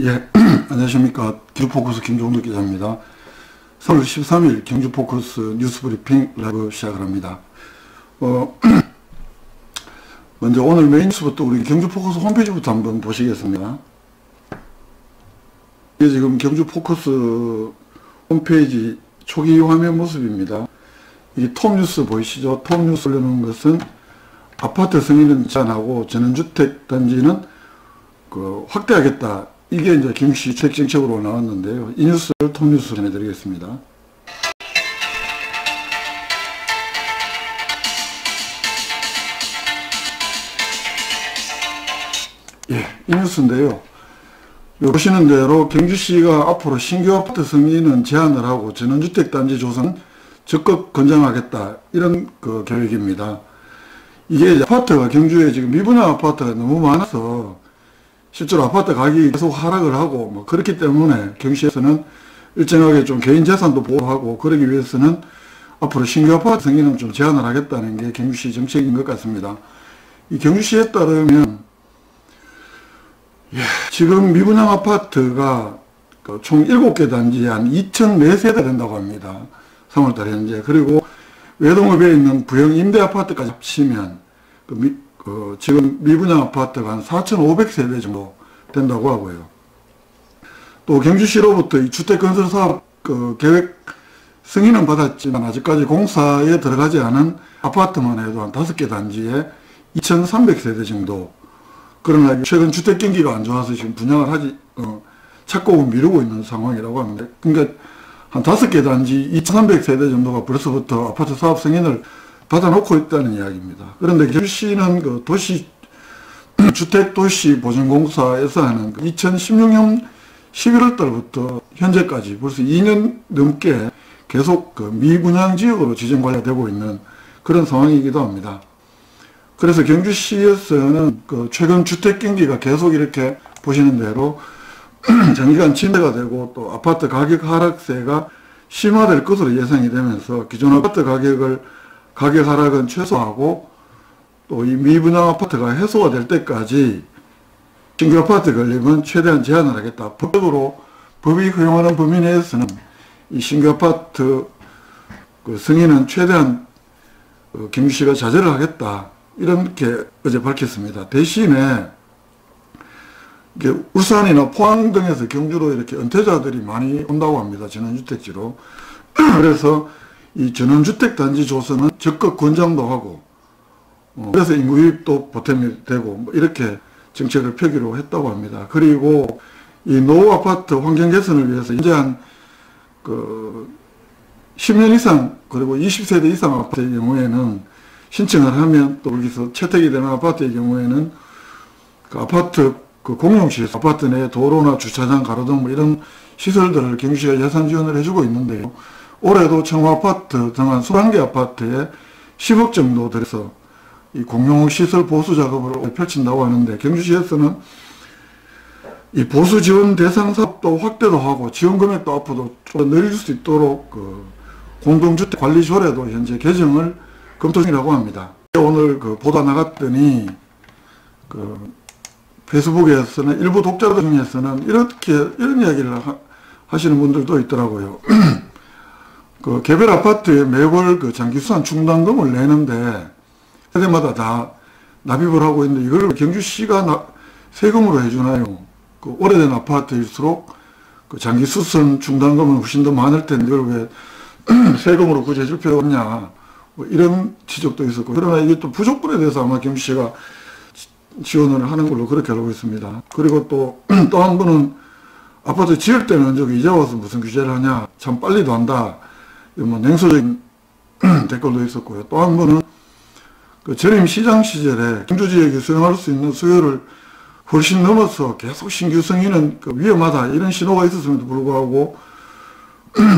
예, 안녕하십니까. 경주포커스 김종덕 기자입니다. 3월 13일 경주포커스 뉴스브리핑 라이브 시작을 합니다. 먼저 오늘 메인 뉴스부터 우리 경주포커스 홈페이지부터 한번 보시겠습니다. 이게 지금 경주포커스 홈페이지 초기 화면 모습입니다. 이 톱뉴스 보이시죠? 톱뉴스 올려놓은 것은 아파트 승인은 제한하고 전원주택단지는 확대하겠다. 이게 이제 경주시 주택정책으로 나왔는데요. 이 뉴스를 톱뉴스로 전해드리겠습니다. 예, 이 뉴스인데요. 보시는 대로 경주시가 앞으로 신규 아파트 승인은 제한을 하고 전원주택단지 조성은 적극 권장하겠다. 이런 계획입니다. 이게 아파트가 경주에 지금 미분양 아파트가 너무 많아서 실제로 아파트 가격이 계속 하락을 하고 그렇기 때문에 경주시에서는 일정하게 좀 개인 재산도 보호하고 그러기 위해서는 앞으로 신규 아파트 승인은 좀 제한을 하겠다는 게 경주시 정책인 것 같습니다. 이 경주시에 따르면 지금 미분양 아파트가 총 7개 단지에 한 2,004세대 된다고 합니다. 3월달 현재. 그리고 외동읍에 있는 부영 임대 아파트까지 합치면 지금 미분양 아파트가 한 4,500세대 정도 된다고 하고요. 또 경주시로부터 이 주택건설사업 계획 승인은 받았지만 아직까지 공사에 들어가지 않은 아파트만 해도 한 5개 단지에 2,300세대 정도. 그러나 최근 주택 경기가 안 좋아서 지금 분양을 착공을 미루고 있는 상황이라고 합니다. 그러니까 한 5개 단지 2,300세대 정도가 벌써부터 아파트 사업 승인을 받아놓고 있다는 이야기입니다. 그런데 경주시는 주택도시보전공사에서 하는 2016년 11월 달부터 현재까지 벌써 2년 넘게 계속 미분양 지역으로 지정관리되고 있는 그런 상황이기도 합니다. 그래서 경주시에서는 최근 주택 경기가 계속 이렇게 보시는 대로 장기간 침체가 되고 또 아파트 가격 하락세가 심화될 것으로 예상이 되면서 기존 아파트 가격 하락은 최소화하고 또 이 미분양 아파트가 해소가 될 때까지 신규 아파트 건립은 최대한 제한을 하겠다. 법적으로 법이 허용하는 범위 내에서는 이 신규 아파트 승인은 최대한 경주시가 자제를 하겠다. 이렇게 어제 밝혔습니다. 대신에 울산이나 포항 등에서 경주로 이렇게 은퇴자들이 많이 온다고 합니다. 전원주택지로. 그래서 이 전원주택단지 조성은 적극 권장도 하고 그래서 인구 유입도 보탬이 되고 이렇게 정책을 펴기로 했다고 합니다. 그리고 이 노후 아파트 환경 개선을 위해서 이제 한 10년 이상 그리고 20세대 이상 아파트의 경우에는 신청을 하면 또 여기서 채택이 되는 아파트의 경우에는 아파트 공용시설, 아파트 내 도로나 주차장, 가로등 이런 시설들을 경주시가 예산 지원을 해주고 있는데요. 올해도 청호아파트 등 한 21개 아파트에 10억 정도 들여서 이 공용시설 보수 작업을 펼친다고 하는데 경주시에서는 이 보수 지원 대상 사업도 확대도 하고 지원 금액도 앞으로 좀 늘릴 수 있도록 공동주택 관리 조례도 현재 개정을 검토 중이라고 합니다. 오늘 보다 나갔더니 페이스북에서는 일부 독자들 중에서는 이런 이야기를 하시는 분들도 있더라고요. 개별 아파트에 매월 장기수산 충당금을 내는데 세대마다 다 납입을 하고 있는데 이걸 경주시가 세금으로 해주나요? 오래된 아파트일수록 장기수선 충당금은 훨씬 더 많을 텐데 이걸 왜 세금으로 굳이 해줄 필요가 없냐? 이런 지적도 있었고, 그러나 이게 또 부족분에 대해서 아마 경주시가 지원을 하는 걸로 그렇게 알고 있습니다. 그리고 또 한 분은 아파트 지을 때는 언제 이제 와서 무슨 규제를 하냐? 참 빨리도 한다. 냉소적인 댓글도 있었고요. 또 한 분은 전임 시장 시절에 경주 지역이 수용할 수 있는 수요를 훨씬 넘어서 계속 신규 승인은 위험하다. 이런 신호가 있었음에도 불구하고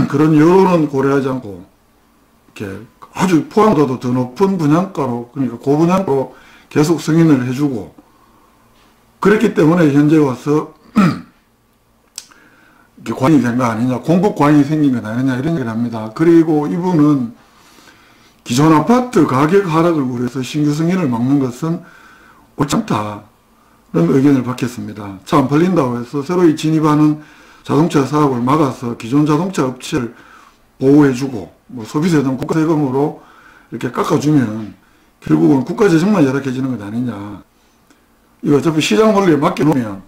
그런 여론은 고려하지 않고 이렇게 아주 포항보다도 더 높은 분양가로, 그러니까 고분양가로 계속 승인을 해주고 그랬기 때문에 현재 와서 과잉이 된 거 아니냐, 공급 과잉이 생긴 건 아니냐 이런 얘기를 합니다. 그리고 이분은 기존 아파트 가격 하락을 우려해서 신규 승인을 막는 것은 옳지 않다. 의견을 받겠습니다. 차 안 팔린다고 해서 새로 진입하는 자동차 사업을 막아서 기존 자동차 업체를 보호해주고 뭐 소비세 등 국가세금으로 이렇게 깎아주면 결국은 국가재정만 열악해지는 것 아니냐. 이거 어차피 시장 원리에 맡겨놓으면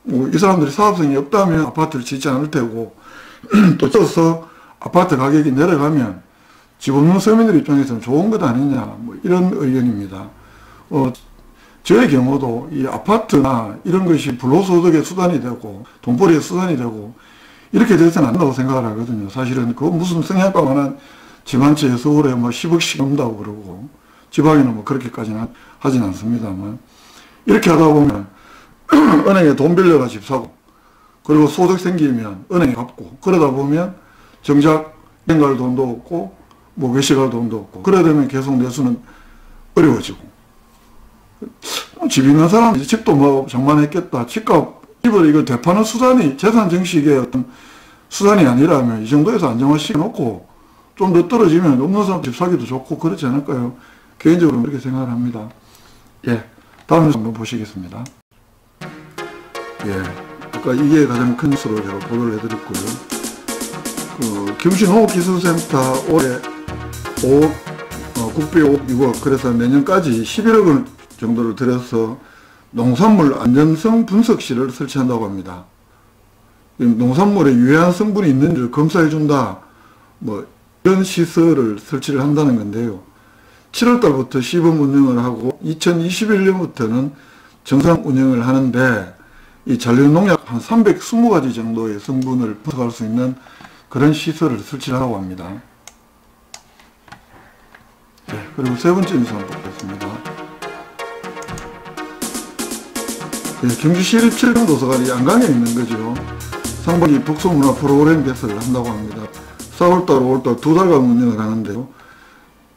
뭐 이 사람들이 사업성이 없다면 아파트를 짓지 않을 테고 또 떠서 아파트 가격이 내려가면 집 없는 서민들 입장에서는 좋은 것 아니냐, 뭐 이런 의견입니다. 저의 경우도 이 아파트나 이런 것이 불로소득의 수단이 되고 돈벌이의 수단이 되고 이렇게 돼서는 안 된다고 생각을 하거든요. 사실은 그 무슨 성향가만한 집 한 채에 서울에 뭐 10억씩 넘다고 그러고 지방에는 뭐 그렇게까지는 하진 않습니다만 이렇게 하다 보면 은행에 돈 빌려가 집 사고 그리고 소득 생기면 은행에 갚고 그러다 보면 정작 은행 갈 돈도 없고 뭐 외식 갈 돈도 없고 그러다 보면 계속 내수는 어려워지고 집 있는 사람이 집도 뭐 장만했겠다. 집을 이거 되파는 수단이 재산 증식의 어떤 수단이 아니라면 이 정도에서 안정화시켜 놓고 좀 더 떨어지면 없는 사람 집 사기도 좋고 그렇지 않을까요? 개인적으로 그렇게 생각을 합니다. 예. 다음 뉴스 한번 보시겠습니다. 예. 아까 이게 가장 큰 뉴스로 제가 보도를 해드렸고요. 경주농업기술센터 올해 국비 5억 6억 그래서 내년까지 11억 원 정도를 들여서 농산물 안전성 분석실을 설치한다고 합니다. 농산물에 유해한 성분이 있는지를 검사해준다. 뭐 이런 시설을 설치를 한다는 건데요. 7월달부터 시범 운영을 하고 2021년부터는 정상 운영을 하는데 이 잔류농약 한 320가지 정도의 성분을 분석할 수 있는 그런 시설을 설치하라고 합니다. 네, 그리고 세 번째 뉴스 한번 보겠습니다. 네, 경주시립7경 도서관이 양강에 있는 거죠. 상반기 독서문화 프로그램 개설을 한다고 합니다. 4월달, 5월달 두 달간 운영을 하는데요.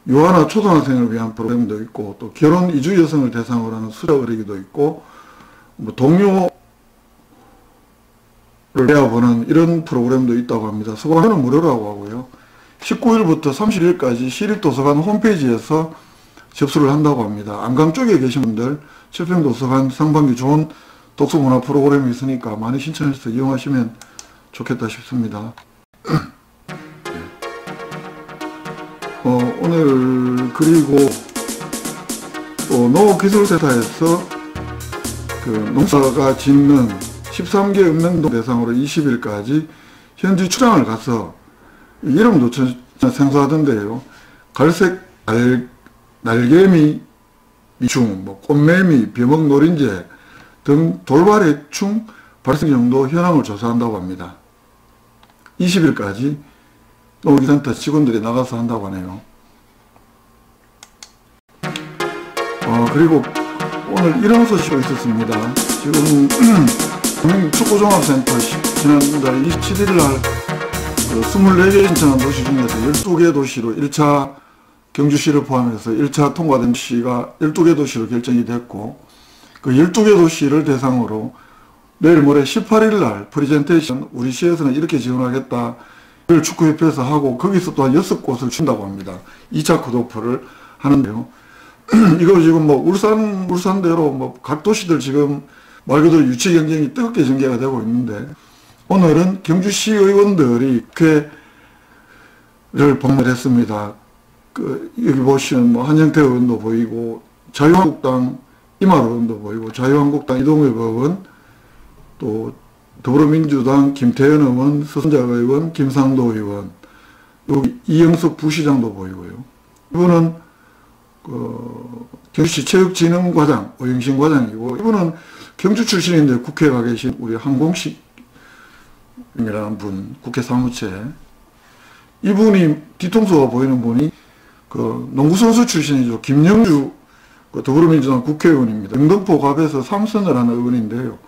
유아나 초등학생을 위한 프로그램도 있고 또 결혼 이주 여성을 대상으로 하는 수작 의뢰기도 있고 뭐 동료를 배워보는 이런 프로그램도 있다고 합니다. 수강료는 무료라고 하고요. 19일부터 30일까지 시립도서관 홈페이지에서 접수를 한다고 합니다. 안강 쪽에 계신 분들 칠평도서관 상반기 좋은 독서문화 프로그램이 있으니까 많이 신청해서 이용하시면 좋겠다 싶습니다. 오늘 그리고 또 농업기술센터에서 그 농사가 짓는 13개 읍면동 대상으로 20일까지 현지 출장을 가서 이름도 생소하던데요. 갈색 날개미 미충, 뭐 꽃매미, 벼목 노린재 등 돌발해충 발생 정도 현황을 조사한다고 합니다. 20일까지 농업기술센터 직원들이 나가서 한다고 하네요. 그리고 오늘 이런 소식이 있었습니다. 지금 축구종합센터 지난달 27일 날 24개 신청한 도시 중에서 12개 도시로 1차 경주시를 포함해서 1차 통과된 도시가 12개 도시로 결정이 됐고 그 12개 도시를 대상으로 내일 모레 18일 날 프레젠테이션 우리 시에서는 이렇게 지원하겠다 를 축구협회에서 하고 거기서 또한 6곳을 준다고 합니다. 2차 컷오프를 하는데요. 이거 지금 뭐 울산대로 뭐 각 도시들 지금 말 그대로 유치 경쟁이 뜨겁게 전개가 되고 있는데 오늘은 경주시 의원들이 국회를 방문했습니다. 여기 보시면 뭐 한영태 의원도 보이고 자유한국당 이말 의원도 보이고 자유한국당 이동엽 의원 또 더불어민주당 김태현 의원, 서순자 의원, 김상도 의원, 여기 이영석 부시장도 보이고요. 이분은 경주시 체육진흥과장, 오영신 과장이고 이분은 경주 출신인데 국회에 가 계신 우리 한공식이라는 분, 국회 사무처에 이분이 뒤통수가 보이는 분이 농구선수 출신이죠. 김영주 더불어민주당 국회의원입니다. 영등포갑에서 3선을 하는 의원인데요.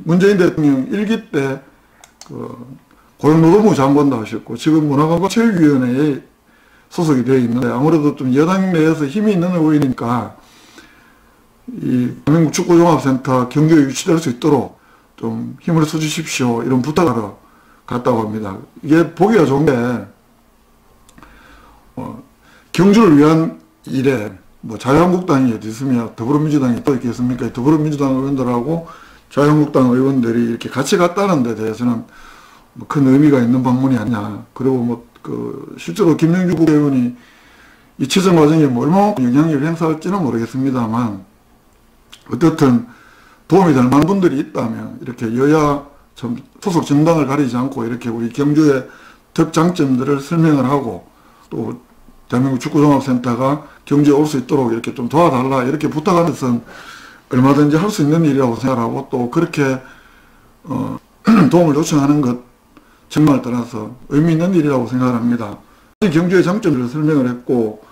문재인 대통령 1기 때 고용노동부 장관도 하셨고 지금 문화관광체육위원회에 소속이 되어 있는데 아무래도 좀 여당 내에서 힘이 있는 의원이니까 이 대한민국 축구종합센터 경주에 유치될 수 있도록 좀 힘을 써주십시오 이런 부탁을 갔다고 합니다. 이게 보기가 좋은 게 경주를 위한 일에 뭐 자유한국당이 어디 있으며 더불어민주당이 또 있겠습니까? 더불어민주당 의원들하고 자유한국당 의원들이 이렇게 같이 갔다는 데 대해서는 뭐 큰 의미가 있는 방문이 아니냐. 그리고 뭐 실제로 김영주 국회의원이 이 처정 과정에 뭐 얼마만큼 영향력을 행사할지는 모르겠습니다만 어떻든 도움이 될 만한 분들이 있다면 이렇게 여야 소속 정당을 가리지 않고 이렇게 우리 경주의 덕장점들을 설명을 하고 또 대한민국 축구종합센터가 경주에 올 수 있도록 이렇게 좀 도와달라 이렇게 부탁하는 것은 얼마든지 할 수 있는 일이라고 생각하고 또 그렇게 도움을 요청하는 것 정말 떠나서 의미 있는 일이라고 생각을 합니다. 경주의 장점을 설명을 했고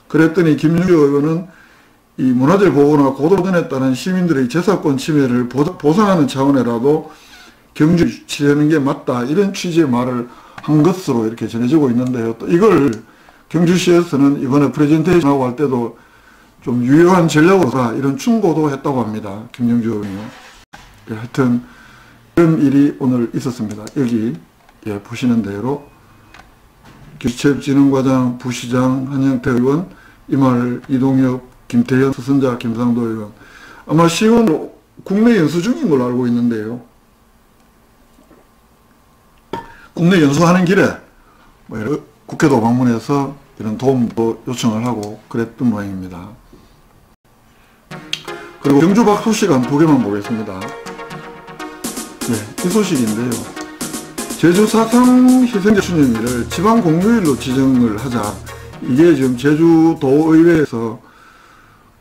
그랬더니 김영주 의원은 이 문화재 보호나 고도전에 따른 시민들의 재산권 침해를 보상하는 차원에라도 경주 치르는 게 맞다 이런 취지의 말을 한 것으로 이렇게 전해지고 있는데요. 또 이걸 경주시에서는 이번에 프레젠테이션하고 할 때도 좀 유효한 전략으로다 이런 충고도 했다고 합니다. 김영주 의원이요. 예, 하여튼 이런 일이 오늘 있었습니다. 여기 예, 보시는 대로 교육체육진흥과장, 부시장, 한영태 의원, 이말, 이동엽, 김태현, 서선자, 김상도 의원. 아마 시의원으로 국내 연수 중인 걸로 알고 있는데요. 국내 연수하는 길에 뭐 국회도 방문해서 이런 도움도 요청을 하고 그랬던 모양입니다. 그리고 경주 밖 소식 한 두 개만 보겠습니다. 이 소식인데요. 제주 4.3 희생자 추념일을 지방 공휴일로 지정을 하자. 이게 지금 제주도의회에서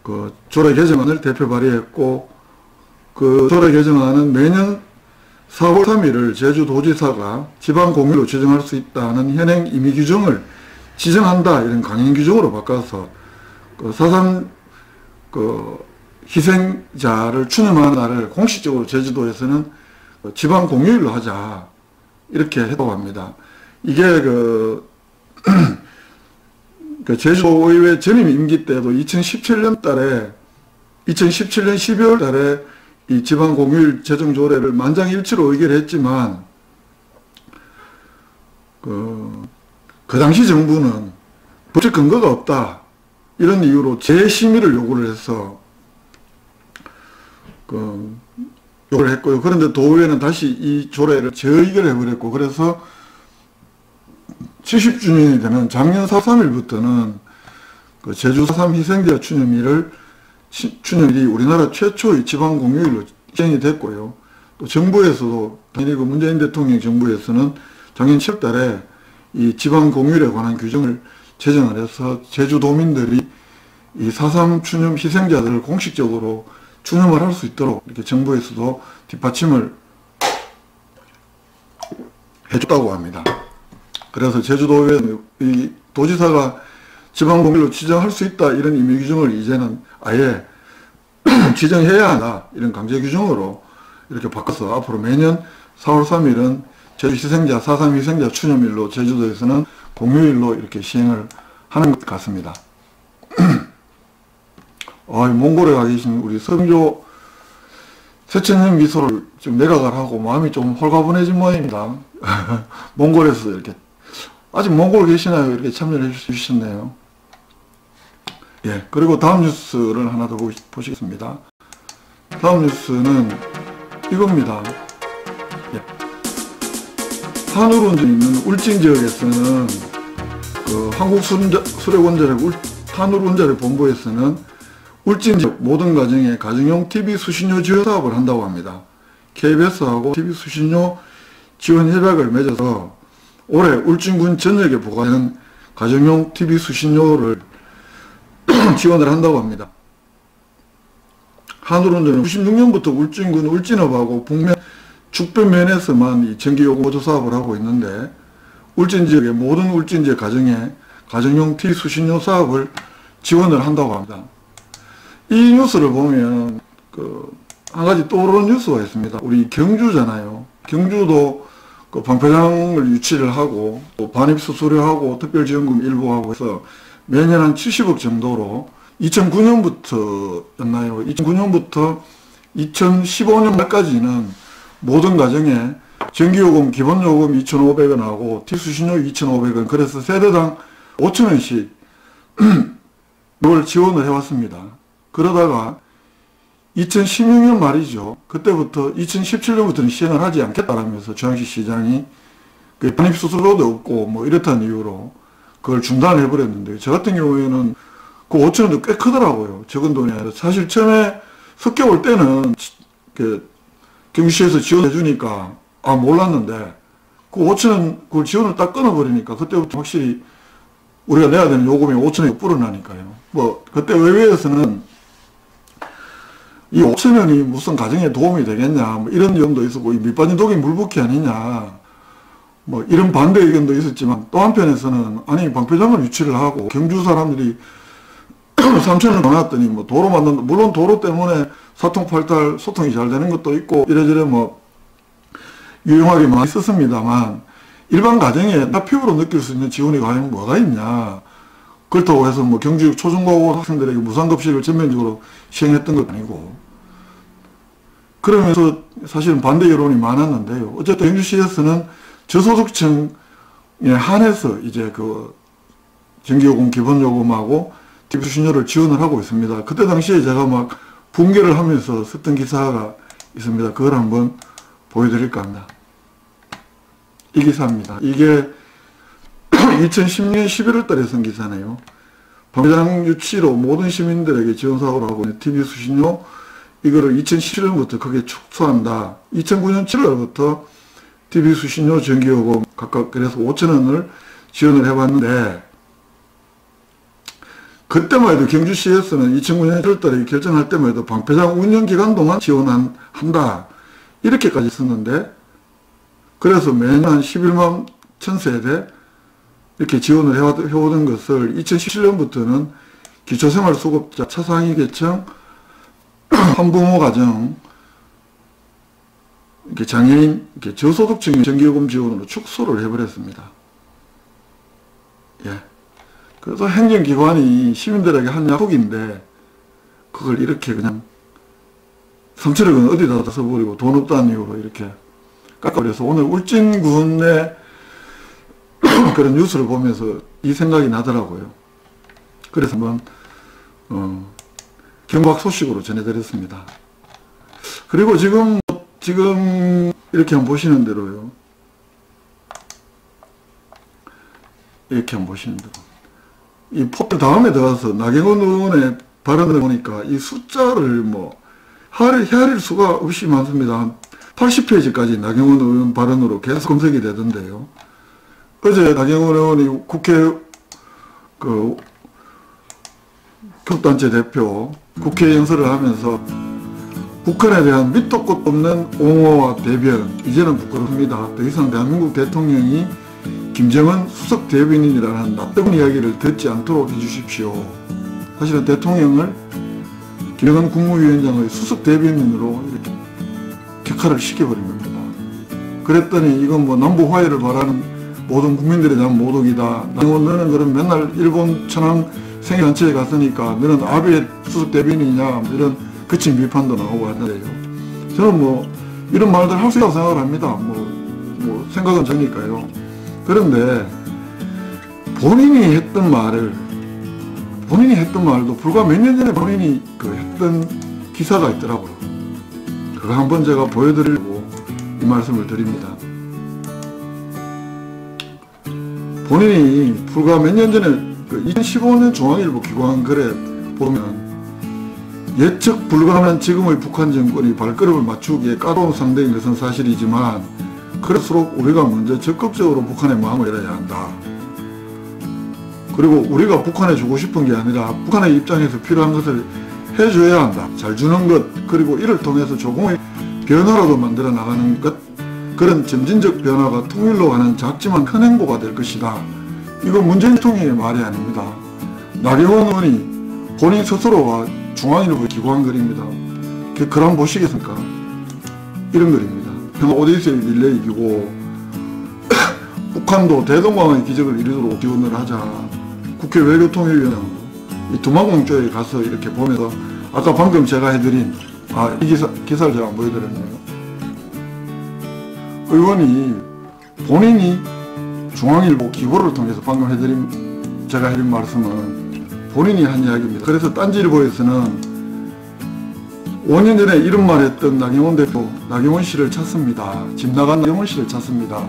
그 조례 개정안을 대표 발의했고 그 조례 개정안은 매년 4월 3일을 제주도지사가 지방 공휴일로 지정할 수 있다는 현행 임의 규정을 지정한다 이런 강행 규정으로 바꿔서 그 4.3 그 희생자를 추념하는 날을 공식적으로 제주도에서는 지방 공휴일로 하자 이렇게 했다고 합니다. 이게 그 제주도의회 전임 임기 때도 2017년 12월 달에 이 지방 공휴일 제정 조례를 만장일치로 의결했지만 그 당시 정부는 법적 근거가 없다 이런 이유로 재심의를 요구를 해서 요구를 했고요. 그런데 도의회는 다시 이 조례를 재의결을 해버렸고 그래서 70주년이 되는 작년 4.3일부터는 그 제주 4.3 희생자 추념일이 우리나라 최초의 지방 공휴일로 시행이 됐고요. 또 정부에서도 당연히 그 문재인 대통령 정부에서는 작년 7월 달에 이 지방 공휴일에 관한 규정을 제정을 해서 제주도민들이 이 4.3 추념 희생자들을 공식적으로 추념을 할 수 있도록 이렇게 정부에서도 뒷받침을 해줬다고 합니다. 그래서 제주도의 이 도지사가 지방공휴일로 지정할 수 있다 이런 임의 규정을 이제는 아예 지정해야 한다 이런 강제 규정으로 이렇게 바꿔서 앞으로 매년 4월 3일은 제주 희생자 4.3 희생자 추념일로 제주도에서는 공휴일로 이렇게 시행을 하는 것 같습니다. 몽골에 가 계신 우리 성조 세천년 미소를 좀 매각을 하고 마음이 좀 홀가분해진 모양입니다. 몽골에서 이렇게 아직 몽골 계시나요? 이렇게 참여를 해주셨네요. 예, 그리고 다음 뉴스를 하나 더 보시겠습니다. 다음 뉴스는 이겁니다. 예. 한우론전이 있는 울진 지역에서는 그 한국수력원자력 한우론자력 본부에서는 울진 지역 모든 가정에 가정용 TV 수신료 지원 사업을 한다고 합니다. KBS하고 TV 수신료 지원 협약을 맺어서 올해 울진군 전역에 부과되는 가정용 TV 수신료를 지원을 한다고 합니다. 한우론전은 96년부터 울진군 울진읍하고 북면 죽변면에서만 이 전기요금 보조 사업을 하고 있는데 울진 지역의 모든 울진 지역 가정에 가정용 TV 수신료 사업을 지원을 한다고 합니다. 이 뉴스를 보면 한 가지 떠오르는 뉴스가 있습니다. 우리 경주잖아요. 경주도 그 방패장을 유치를 하고 또 반입수수료하고 특별지원금 일부 하고 해서 매년 한 70억 정도로 2009년부터였나요? 2009년부터 2015년 말까지는 모든 가정에 전기요금 기본요금 2,500원 하고 TV수신료 2,500원 그래서 세대당 5,000원씩 이걸 지원을 해왔습니다. 그러다가 2016년 말이죠. 그때부터 2017년부터는 시행을 하지 않겠다라면서 조양시 시장이 그 반입수수료도 없고 뭐 이렇다는 이유로 그걸 중단을 해버렸는데, 저 같은 경우에는 그 5천원도 꽤 크더라고요. 적은 돈이 아니라. 사실 처음에 섞여올 때는 그 경주시에서 지원해 주니까 몰랐는데, 그 5천원 그걸 지원을 딱 끊어버리니까 그때부터 확실히 우리가 내야 되는 요금이 5천원이 불어나니까요. 뭐 그때 의회에서는 이 5천원이 무슨 가정에 도움이 되겠냐 뭐 이런 점도 있었고, 이 밑빠진 독이 물붓기 아니냐 뭐 이런 반대 의견도 있었지만, 또 한편에서는 아니 방패장을 유치를 하고 경주 사람들이 3천원을 더 놨더니 뭐 도로 만든다, 물론 도로 때문에 사통팔달 소통이 잘 되는 것도 있고 이래저래 뭐 유용하게 많이 썼습니다만, 일반 가정에 나피부로 느낄 수 있는 지원이 과연 뭐가 있냐. 그렇다고 해서 뭐 경주 초중고 학생들에게 무상급식을 전면적으로 시행했던 건 아니고, 그러면서 사실은 반대 여론이 많았는데요. 어쨌든 경주시에서는 저소득층에 한해서 이제 그 전기요금 기본요금하고 TV 수신료를 지원을 하고 있습니다. 그때 당시에 제가 막 붕괴를 하면서 썼던 기사가 있습니다. 그걸 한번 보여드릴까 합니다. 이 기사입니다. 이게 2010년 11월 달에 쓴 기사네요. 방패장 유치로 모든 시민들에게 지원사업을 하고 있는 TV 수신료, 이거를 2017년부터 크게 축소한다. 2009년 7월부터 TV 수신료, 전기요금 각각 그래서 5천원을 지원을 해봤는데, 그때만 해도 경주시에서는 2009년 1월 달에 결정할 때만 해도 방패장 운영기간 동안 지원한다. 이렇게까지 썼는데, 그래서 매년 11만 1000세대 이렇게 지원을 해오던 것을 2017년부터는 기초생활수급자, 차상위 계층, 한부모 가정, 이렇게 장애인, 이렇게 저소득층 전기요금 지원으로 축소를 해버렸습니다. 예. 그래서 행정기관이 시민들에게 한 약속인데, 그걸 이렇게 그냥 상처력은 어디다 써버리고 돈 없다는 이유로 이렇게 깎아버려서, 오늘 울진군의 그런 뉴스를 보면서 이 생각이 나더라고요. 그래서 한번 경박 소식으로 전해드렸습니다. 그리고 지금 이렇게 한번 보시는 대로요. 이렇게 한번 보시는 대로. 이 포트 다음에 들어가서 나경원 의원의 발언을 보니까 이 숫자를 뭐 헤아릴 수가 없이 많습니다. 80페이지까지 나경원 의원 발언으로 계속 검색이 되던데요. 어제 나경원 의원이 국회 교단체 대표 국회 연설을 하면서 북한에 대한 밑도 끝도 없는 옹호와 대변, 이제는 부끄럽습니다. 더 이상 대한민국 대통령이 김정은 수석 대변인이라는 낯뜨거운 이야기를 듣지 않도록 해주십시오. 사실은 대통령을 김정은 국무위원장의 수석 대변인으로 이렇게 격하를 시켜버린 겁니다. 그랬더니 이건 뭐 남북 화해를 바라는 모든 국민들에 대한 모독이다. 너는 그럼 맨날 일본 천황 생일단체에 갔으니까 너는 아베 수석 대변인이냐, 이런 거친 비판도 나오고 하는데요. 저는 뭐 이런 말들 할 수 있다고 생각을 합니다. 뭐 생각은 저니까요. 그런데 본인이 했던 말도 불과 몇 년 전에 본인이 했던 기사가 있더라고요. 그거 한번 제가 보여드리려고 이 말씀을 드립니다. 본인이 불과 몇 년 전에 2015년 중앙일보 기고한 글에 보면, 예측 불가능한 지금의 북한 정권이 발걸음을 맞추기에 까다로운 상대인 것은 사실이지만, 그럴수록 우리가 먼저 적극적으로 북한의 마음을 열어야 한다. 그리고 우리가 북한에 주고 싶은 게 아니라 북한의 입장에서 필요한 것을 해줘야 한다. 잘 주는 것, 그리고 이를 통해서 조금의 변화라도 만들어 나가는 것, 그런 점진적 변화가 통일로 가는 작지만 큰 행보가 될 것이다. 이건 문재인 대통령의 말이 아닙니다. 나경원 의원이 본인 스스로가 중앙일보에 기고한 글입니다. 그 글 한번 보시겠습니까? 이런 글입니다. 평화 오디세이 릴레이기고 북한도 대동강의 기적을 이루도록 지원을 하자. 국회 외교통일위원회 이 두만공조에 가서 이렇게 보면서, 아까 방금 제가 해드린 이 기사를 제가 안 보여드렸네요. 의원이 본인이 중앙일보 기고를 통해서 방금 제가 해드린 말씀은 본인이 한 이야기입니다. 그래서 딴지일보에서는 5년 전에 이런 말 했던 나경원 대표, 나경원 씨를 찾습니다. 집 나간 나경원 씨를 찾습니다.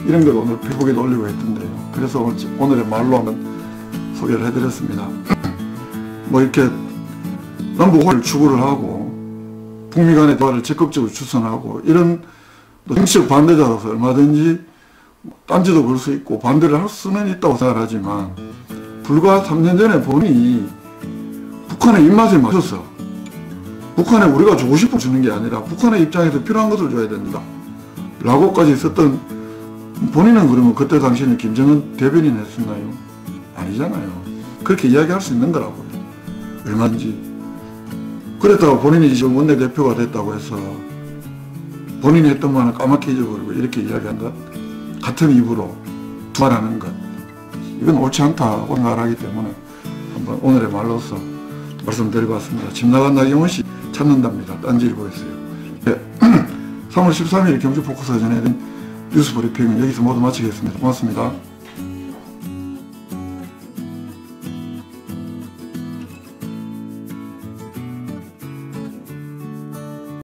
이런 걸 오늘 페이스북에 올리고 했던데요. 그래서 오늘의 말로 한번 소개를 해드렸습니다. 뭐 이렇게 남북 호를 추구를 하고 북미 간의 대화를 적극적으로 추선하고 이런 정치적 반대자로서 얼마든지 딴지도 걸 수 있고 반대를 할 수는 있다고 생각하지만 불과 3년 전에 본인이 북한의 입맛에 맞춰서 북한에 우리가 주고 싶어 주는 게 아니라 북한의 입장에서 필요한 것을 줘야 된다 라고까지 썼던 본인은 그러면 그때 당시에는 김정은 대변인 했었나요? 아니잖아요. 그렇게 이야기할 수 있는 거라고요. 얼마든지. 그랬다가 본인이 지금 원내대표가 됐다고 해서 본인이 했던 말은 까맣게 잊어버리고 이렇게 이야기한다. 같은 입으로 두말하는 것. 이건 옳지 않다고 생각하기 때문에 한번 오늘의 말로서 말씀드리고 왔습니다. 집 나간 나경원 씨 찾는답니다. 딴지일보였어요. 네. 3월 13일 경주포커스가 전해진 뉴스 브리핑은 여기서 모두 마치겠습니다. 고맙습니다.